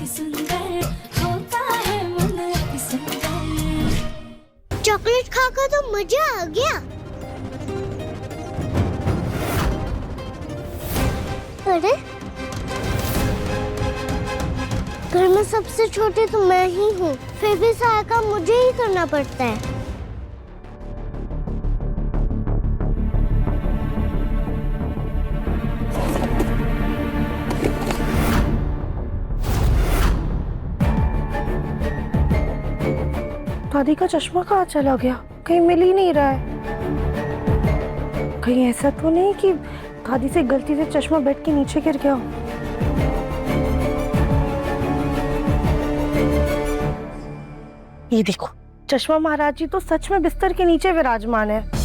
अति सुंदर होता है मन अति सुंदर। चॉकलेट खाकर तो मजा आ गया। अरे घर में सबसे छोटे तो मैं ही हूँ, फिर भी सारा काम मुझे ही करना पड़ता है। दादी का चश्मा कहाँ चला गया? कहीं मिल ही नहीं रहा है। कहीं ऐसा तो नहीं कि दादी से गलती से चश्मा बेड के नीचे गिर गया? ये देखो, चश्मा महाराज जी तो सच में बिस्तर के नीचे विराजमान है।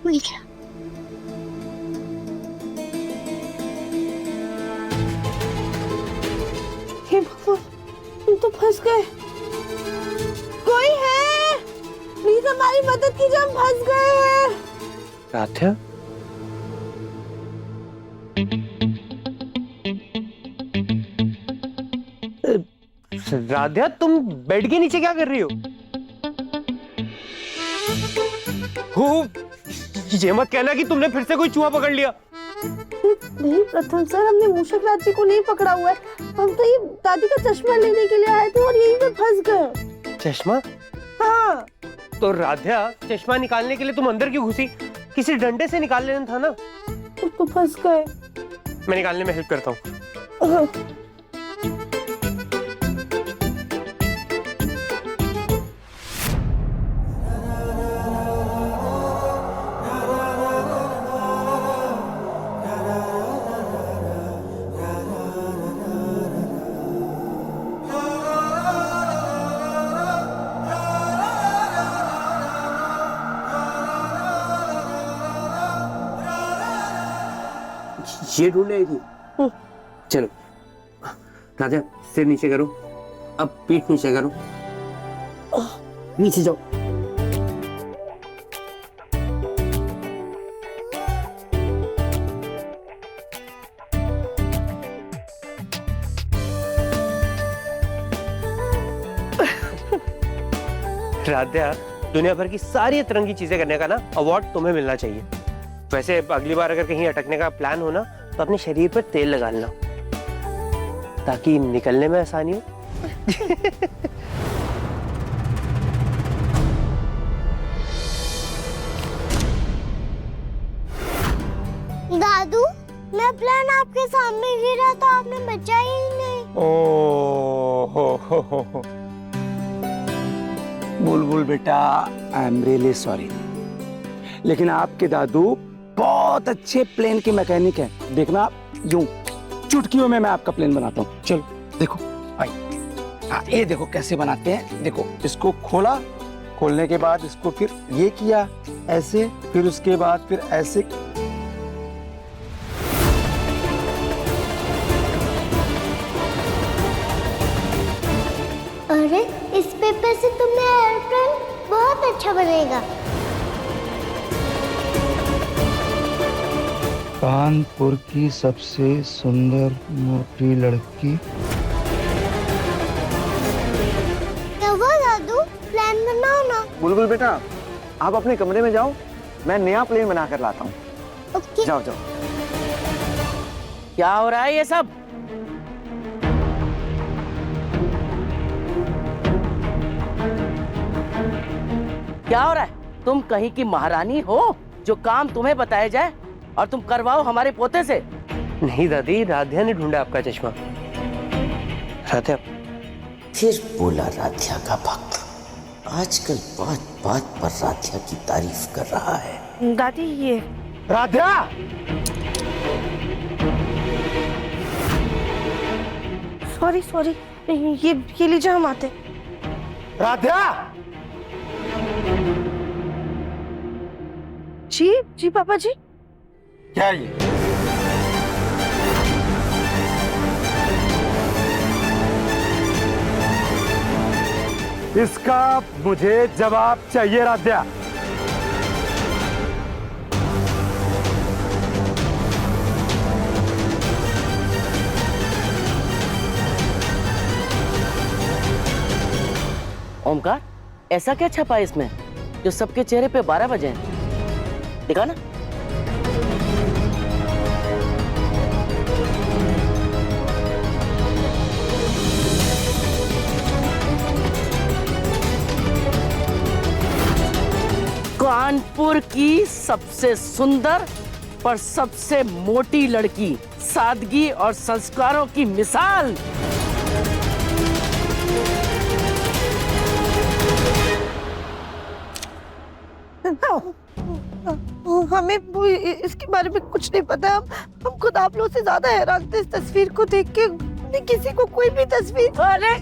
मिल गया। हे भगवान, हम तो फंस गए। कोई है? प्लीज हमारी मदद कीजिए, हम फंस गए हैं। राध्या, राध्या तुम बेड के नीचे क्या कर रही हो? ये मत कहना कि तुमने फिर से कोई चूहा पकड़ लिया। नहीं प्रथम सर, हमने मूषक राज जी को नहीं पकड़ा हुआ है। हम तो ये दादी का चश्मा लेने के लिए आए थे और यहीं पे फंस गए। चश्मा? हाँ। तो राध्या, चश्मा निकालने के लिए तुम अंदर क्यों घुसी? किसी डंडे से निकाल लेना था ना। तो फंस गए। मैं निकालने में हेल्प करता हूँ। ये ढूंढेगी। चलो राजा, सिर नीचे करो, अब पीठ नीचे करो, नीचे जाओ। राध्या, दुनिया भर की सारी अतरंगी चीजें करने का ना अवार्ड तुम्हें मिलना चाहिए। वैसे अगली बार अगर कहीं अटकने का प्लान हो ना, तो अपने शरीर पर तेल लगा लेना ताकि निकलने में आसानी हो। दादू, मैं प्लान आपके सामने गिरा तो आपने बचाया ही नहीं। हो। बुलबुल बेटा, आई एम रियली सॉरी, लेकिन आपके दादू बहुत अच्छे प्लेन के मैकेनिक हैं। देखना आप, यूं चुटकियों में मैं आपका प्लेन बनाता हूँ। चलो देखो, आई, हाँ ये देखो कैसे बनाते हैं। देखो, इसको खोला, खोलने के बाद इसको फिर ये किया ऐसे, फिर उसके बाद फिर ऐसे। अरे इस पेपर से तुम्हें एयरप्लेन बहुत अच्छा बनेगा। कानपुर की सबसे सुंदर मोटी लड़की। क्या हुआ दादू, प्लान बनाओ ना। बुलबुल बेटा, आप अपने कमरे में जाओ, मैं नया प्लेन बना कर लाता हूँ। ओके। जाओ जाओ। क्या हो रहा है ये सब? क्या हो रहा है? तुम कहीं की महारानी हो जो काम तुम्हें बताया जाए और तुम करवाओ हमारे पोते से? नहीं दादी, राध्या ने ढूंढा आपका चश्मा। राध्या, फिर बोला राध्या का भक्त। आजकल बात बात पर राध्या की तारीफ कर रहा है। दादी ये राध्या, सॉरी, ये लीजिए, हम आते। राध्या। जी पापा जी। क्या ये? इसका मुझे जवाब चाहिए राध्या। ओमकार, ऐसा क्या छपा है इसमें जो सबके चेहरे पे 12 बजे हैं? दिखा ना। कानपुर की सबसे सुंदर पर सबसे मोटी लड़की, सादगी और संस्कारों की मिसाल। हमें इसके बारे में कुछ नहीं पता। हम खुद आप लोगों से ज्यादा हैरान थे इस तस्वीर को देख के। किसी को कोई भी तस्वीर। अरे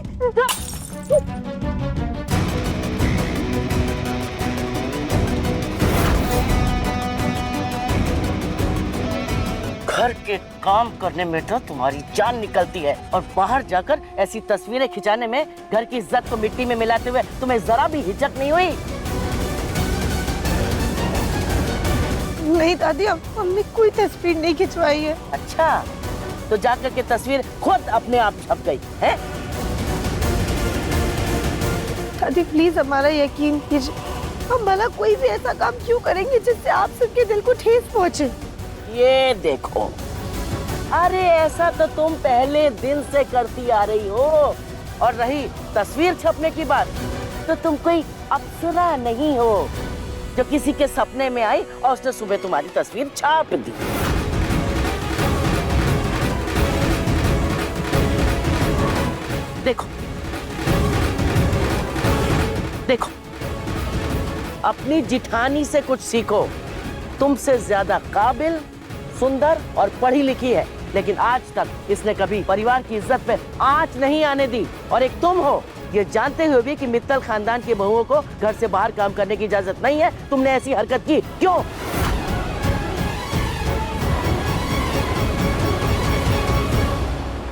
घर के काम करने में तो तुम्हारी जान निकलती है और बाहर जाकर ऐसी तस्वीरें खिंचाने में घर की इज्जत को मिट्टी में मिलाते हुए तुम्हें जरा भी हिचक नहीं हुई? नहीं दादी, हमने कोई तस्वीर नहीं खिंचवाई है। अच्छा, तो जाकर के तस्वीर खुद अपने आप छप गई है? दादी प्लीज हमारा यकीन कीजिए। हम भला कोई भी ऐसा काम क्यों करेंगे जिससे आप सबके दिल को ठेस पहुंचे। ये देखो, अरे ऐसा तो तुम पहले दिन से करती आ रही हो। और रही तस्वीर छपने की बात, तो तुम कोई अप्सरा नहीं हो जो किसी के सपने में आई और उसने सुबह तुम्हारी तस्वीर छाप दी। देखो देखो, अपनी जिठानी से कुछ सीखो। तुमसे ज्यादा काबिल, सुंदर और पढ़ी लिखी है, लेकिन आज तक इसने कभी परिवार की इज्जत पे आंच नहीं आने दी। और एक तुम हो, ये जानते हुए भी कि मित्तल खानदान की बहुओं को घर से बाहर काम करने की इजाजत नहीं है, तुमने ऐसी हरकत की। क्यों?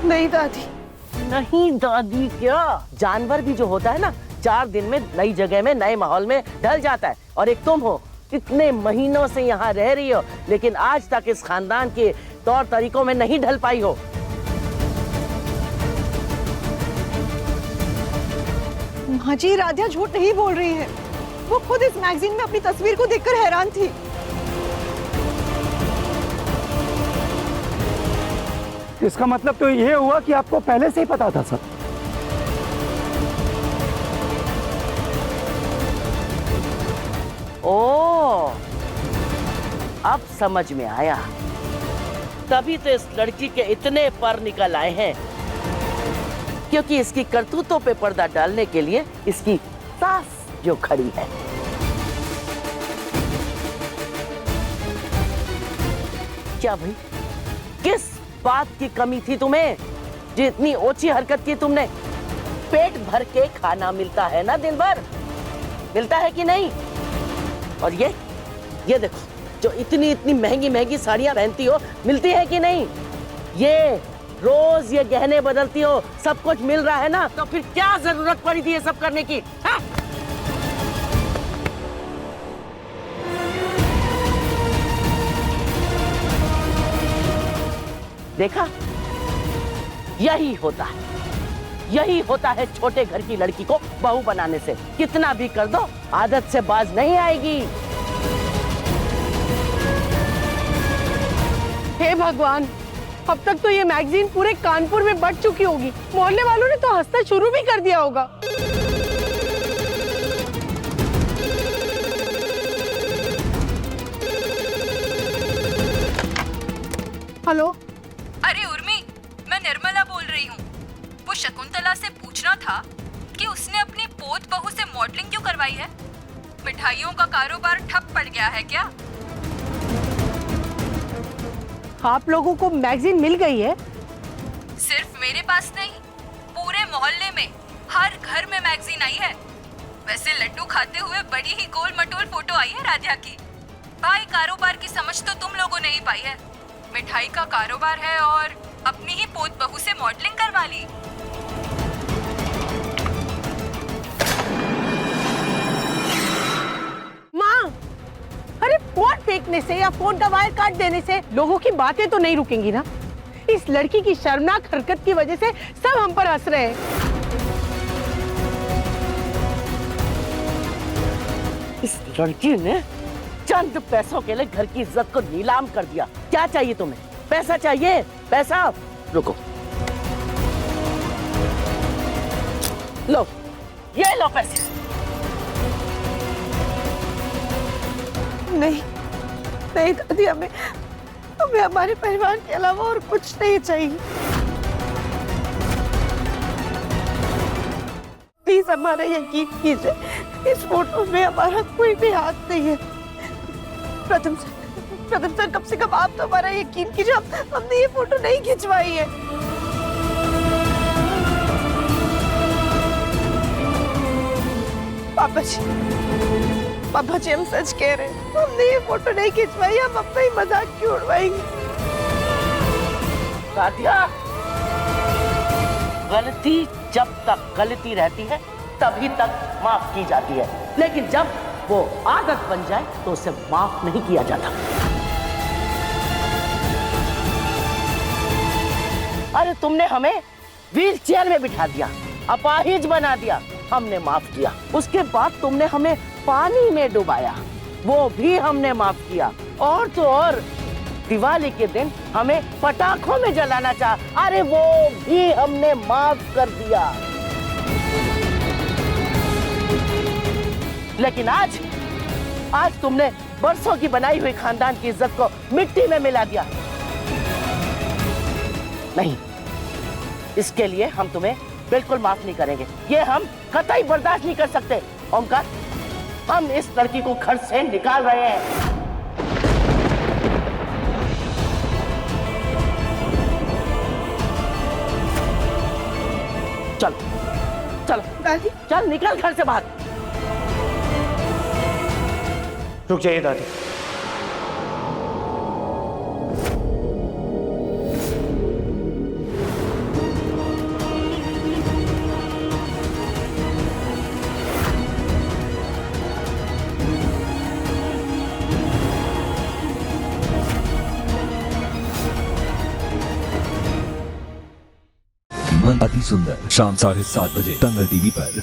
नहीं दादी। नहीं दादी क्या? जानवर भी जो होता है ना, 4 दिन में नई जगह में नए माहौल में ढल जाता है। और एक तुम हो, इतने महीनों से यहाँ रह रही हो, लेकिन आज तक इस खानदान के तौर तरीकों में नहीं ढल पाई हो। माँ जी, राधिया झूठ नहीं बोल रही है। वो खुद इस मैगजीन में अपनी तस्वीर को देखकर हैरान थी। इसका मतलब तो ये हुआ कि आपको पहले से ही पता था सब। ओ, अब समझ में आया। तभी तो इस लड़की के इतने पर निकल आए हैं, क्योंकि इसकी करतूतों पे पर्दा डालने के लिए इसकी सास जो खड़ी है। क्या भाई, किस बात की कमी थी तुम्हें जो इतनी ओछी हरकत की तुमने? पेट भर के खाना मिलता है ना दिन भर, मिलता है कि नहीं? और ये देखो, जो इतनी इतनी महंगी महंगी साड़ियां पहनती हो, मिलती है कि नहीं? ये रोज ये गहने बदलती हो, सब कुछ मिल रहा है ना, तो फिर क्या जरूरत पड़ी थी ये सब करने की? हा? देखा, यही होता है छोटे घर की लड़की को बहू बनाने से। कितना भी कर दो, आदत से बाज नहीं आएगी। हे भगवान, अब तक तो ये मैगजीन पूरे कानपुर में बंट चुकी होगी। मोहल्ले वालों ने तो हंसना शुरू भी कर दिया होगा। हेलो। अरे उर्मी, मैं निर्मला बोल रही हूँ। वो शकुंतला से पूछना था कि उसने अपनी पोत बहू से मॉडलिंग क्यों करवाई है। मिठाइयों का कारोबार ठप पड़ गया है क्या? आप लोगों को मैगजीन मिल गई है? सिर्फ मेरे पास नहीं, पूरे मोहल्ले में, हर घर में मैगजीन आई है। वैसे लड्डू खाते हुए बड़ी ही गोल मटोल फोटो आई है राधिया की। भाई, कारोबार की समझ तो तुम लोगों ने ही पाई है। मिठाई का कारोबार है और अपनी ही पोत बहू से मॉडलिंग करवा ली। फेंकने से या फोन का वायर काट देने से लोगों की बातें तो नहीं रुकेंगी ना। इस लड़की की शर्मनाक हरकत की वजह से सब हम पर हंस रहे हैं। इस लड़की ने चंद पैसों के लिए घर की इज्जत को नीलाम कर दिया। क्या चाहिए तुम्हें? पैसा चाहिए? पैसा? रुको, लो, ये लो पैसे। नहीं नहीं दादी, हमें हमें हमारे परिवार के अलावा और कुछ नहीं चाहिए। प्लीज हमारा यकीन कीजिए, इस फोटो में हमारा कोई भी हाथ नहीं है। प्रथम सर कम से कम आप तो हमारा यकीन कीजिए, हमने ये फोटो नहीं खिंचवाई है। पापा जी हम सच कह रहे हैं, हमने ये फोटो नहीं खिंचवाई, हम अपना ही मजाक क्यों उड़वाएंगे। राधिया, गलती जब तक गलती रहती है तभी तक माफ की जाती है, लेकिन जब वो आदत बन जाए तो उसे माफ नहीं किया जाता। अरे तुमने हमें व्हील चेयर में बिठा दिया, अपाहिज बना दिया, हमने माफ किया। उसके बाद तुमने हमें पानी में डुबाया, वो भी हमने माफ किया। और तो और दिवाली के दिन हमें पटाखों में जलाना चाहा, अरे वो भी हमने माफ कर दिया। लेकिन आज तुमने बरसों की बनाई हुई खानदान की इज्जत को मिट्टी में मिला दिया। नहीं, इसके लिए हम तुम्हें बिल्कुल माफ नहीं करेंगे, ये हम कतई बर्दाश्त नहीं कर सकते। ओमकार, हम इस लड़की को घर से निकाल रहे हैं। चल चल चल, निकल घर से बाहर। रुक जाइए दादी। मन अति सुंदर, शाम 7:30 बजे दंगल टीवी पर।